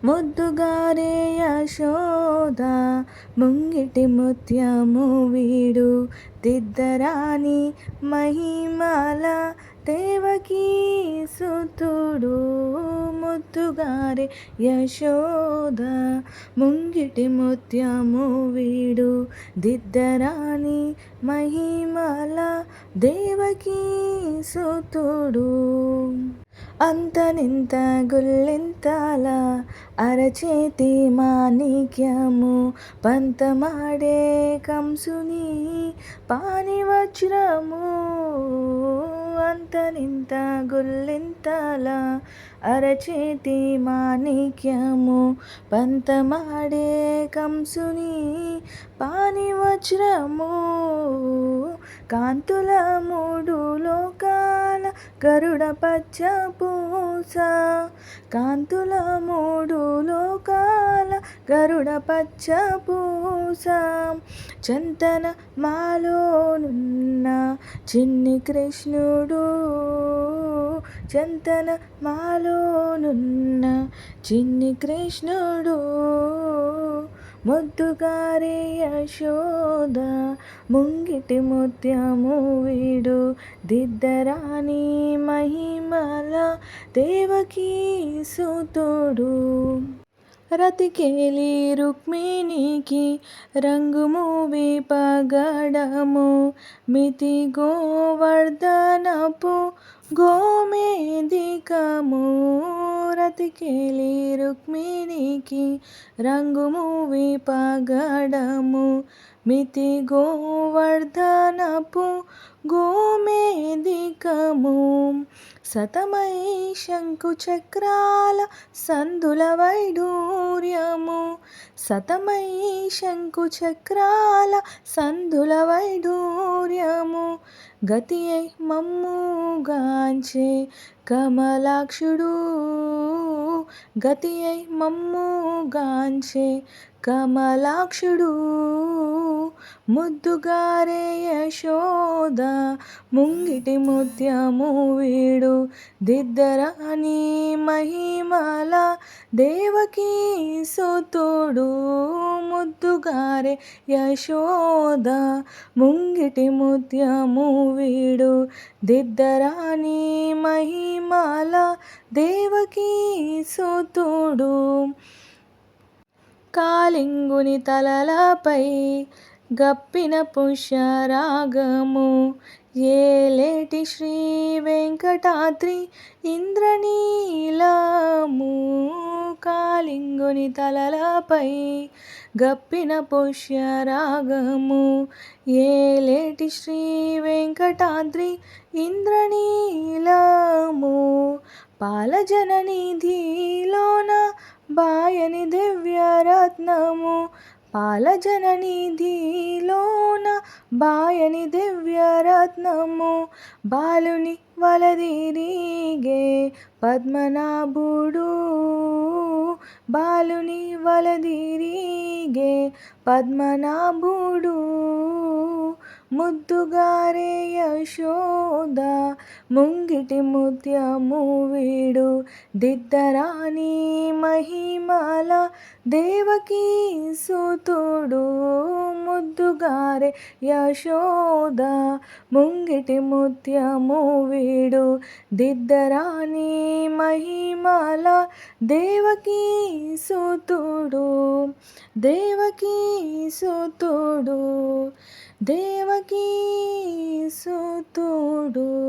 ముద్దుగారే యశోద ముంగిటి ముత్యము వీడు దిద్దరాని మహిమల దేవకీ సుతుడు. ముద్దుగారే యశోద ముంగిటి ముత్యము వీడు దిద్దరాని మహిమల దేవకీ సుతుడు. అంతనింత గుల్లింతల అరచేతి మాణిక్యము పంతమాడే కంసుని పాణివజ్రము. అంతనింత గుల్లింతల అరచేతి మాణిక్యము పంతమాడే కంసుని పాణివజ్రము. కాంతుల మూడు లోకాల గరుడ పచ్చ పూస. కాంతుల మూడు లోకాల గరుడ పచ్చ పూస. చంతన మాలోనున్న చిన్ని కృష్ణుడు. చంతన మాలోనున్న చిన్ని కృష్ణుడు. ముద్దుగారే యశోద ముంగిటి ముత్యము వీడు దిద్దరాని మహిమల దేవకీ సుతుడు. రతికేలి రుక్మిణికి రంగుమూవి పగడము మితి గోవర్ధనపు గోమేదికము. రతికేలి రుక్మిణికి రంగుమూవి పగడము మితి గోవర్ధనపు గోమేదికము. సతమై శంకు చక్రాల సందుల వైడూర్యము. సతమై శంకు చక్రాల సందుల వైడూర్యము. గతి అయి మమ్ముగాంచే కమలాక్షుడు. గతి అయి మమ్ముగాంచే కమలాక్షుడు. ముద్దుగారే యశోద ముంగిటి ముత్యము వీడు దిద్దరాని మహిమల దేవకీ సుతుడు. ముద్దుగారే యశోద ముంగిటి ముత్యము వీడు దిద్దరాని మహిమల దేవకీ సుతుడు. కాళింగుని తలలపై గప్పిన పుష్యరాగము ఏలేటి శ్రీ వెంకటాద్రి ఇంద్రనీలము. కాళింగుని తలలపై గప్పిన పుష్యరాగము ఏలేటి శ్రీ వెంకటాద్రి ఇంద్రనీలము. పాలజననిధిలోన బాయని దివ్యరత్నము. పాలజననిధిలోన బాయని దివ్యరత్నము. బాలుని వలదిరిగే పద్మనాభుడు. బాలుని వలదిరిగే పద్మనాభుడు. ముద్దుగారే యశోద ముంగిటి ముత్యము వీడు దిద్దరాని మహిమల దేవకీ సుతుడు. ముద్దుగారే యశోద ముంగిటి ముత్యము వీడు దిద్దరాని మహిమల దేవకీ సుతుడు. దేవకీ సుతుడు. దేవకీ సుతుడు.